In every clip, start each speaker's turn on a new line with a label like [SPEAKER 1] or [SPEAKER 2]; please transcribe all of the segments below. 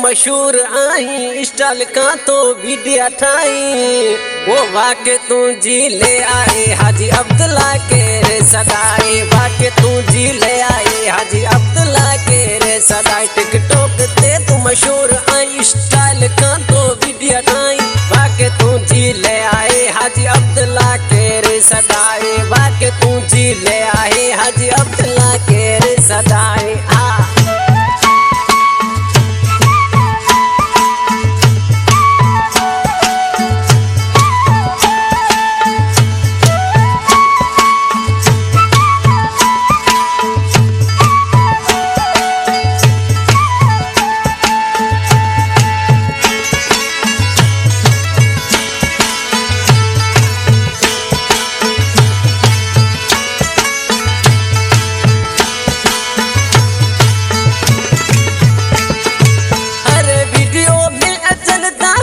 [SPEAKER 1] मशहूर आई स्टाइल का तो वीडियो ठाई वो वाके तू जी ले आए हाजी अब्दुल्ला के रे सदाई वाके तू जी ले आए हाजी अब्दुल्ला के रे सदाई टिकटॉक ते तू मशहूर आई स्टाइल का तो वीडियो ठाई वाके तू जी ले आए हाजी अब्दुल्ला के रे सदाई वाके तू जी ले आए हाजी अब्दुल्ला के रे सदाई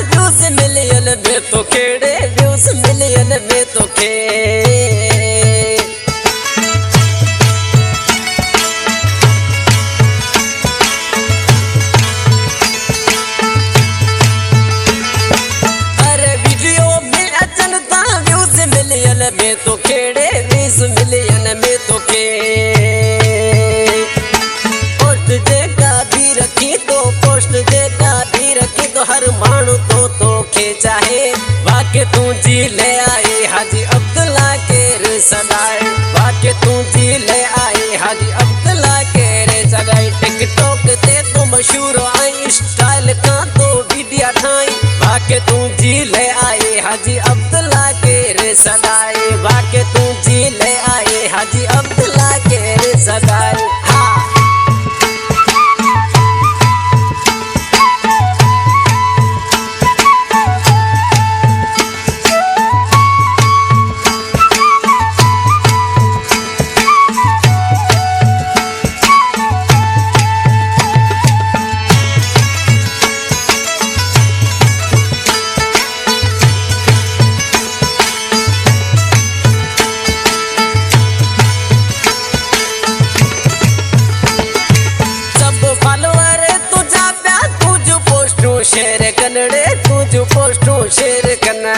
[SPEAKER 1] में तो खेड़े व्यूज मिलियन में तो अरे वीडियो में चलता व्यूज मिलियन में तो खेड़े व्यूज मिलियन में तो पोस्ट जेका भी रखी तो पोस्ट जेका भी रखी तो हर मानू तो चाहे वाके तू जी ले आए हाजी अब्दुल्ला के रे सदाई वाके तू जी ले आए हाजी अब्दुल्ला के रे सदाई टिकटॉक ते तो मशहूर आई स्टाइल का तो वीडियो ठाई वाके तू जी ले आए हाजी अब्दुल्ला के रे सदाई वाके तू जी ले आए हाजी अब्दुल्ला के रे सदाई शेर कन्नड़े तुझ पोस्टो शेर कन्ना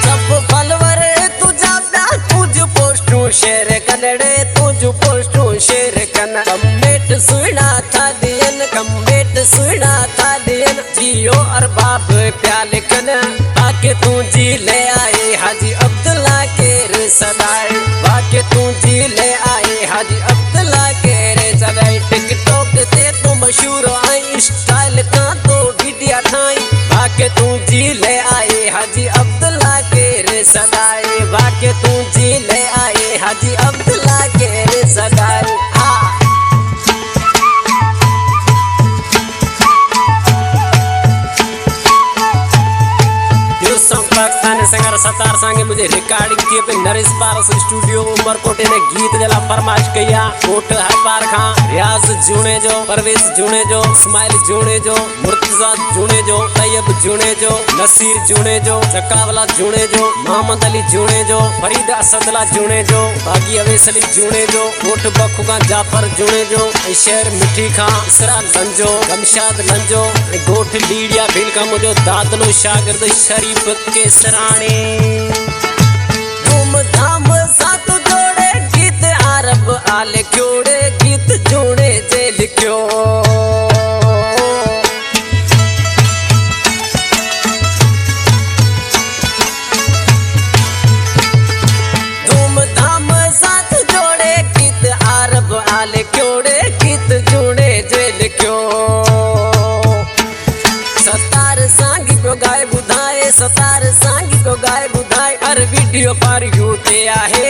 [SPEAKER 1] सब फलवर तुझा तुझ पोस्टो शेर कन्नड़े तुझ पोस्टो शेर कन्ना कमेट सुना था दियन कमेट सुना था दियन जियो अरबाब प्याल कन्ना आके तू जी ले आए हाजी अब्दुल्ला के रे सदाई वाके तू जी ले आए हाजी अब्दुल्ला के रे सदाई टिकटॉक ते तो मशहूर आई स्टाइल का तो वीडियो ठाई वाके तू जी ले आए हाजी अब्दुल्ला के रे सदाई वाके तू जी ले आए हाजी अब्दुल्ला के रे सदाई संगर सतार सांगे मुझे रिकॉर्डिंग किए पे नरेश पारस स्टूडियो उमरकोटे ने गीत जला फरमाइश किया कोट हर पार खां रियाज जुने जो परवेश जुने जो इस्माइल जुने जो मुर्तजा जुने जो तैयब जुने जो नसीर जुने जो चकावला जुने जो मोहम्मद अली जुने जो फरीदा असदला जुने जो बागी अवेस अली जुने जो कोट बखु का जाफर जुने जो शेर मिठी खां इसरा लंजो गमशाद लंजो गोठ लीडिया भील का मुझे दादलो शागिर्द शरीफ के सराणे धूमधाम साथ जोड़े गीत अरब आले क्योड़े गीत जोड़े जे लिखियो धूमधाम साथ जोड़े गीत अरब आले क्योड़े गीत जोड़े जे लिखियो सतार सांगी को गाय बुधाए सतार सांगी को गाय बुधाए हर वीडियो पर यूते आहे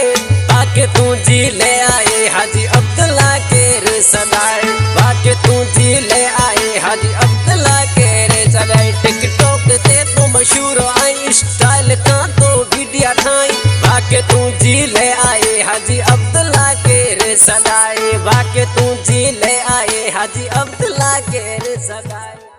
[SPEAKER 1] आके तू जी ले आए हाजी अब्दुल्ला के रे सदाई वाके तू जी ले आए हाजी अब्दुल्ला के रे सदाई टिकटॉक ते तो मशहूर आई स्टाइल का तो वीडियो ठाई वाके तू जी ले आए हाजी अब्दुल्ला के रे सदाई वाके तू जी ले आए हाजी अब्दुल्ला के रे सदाई।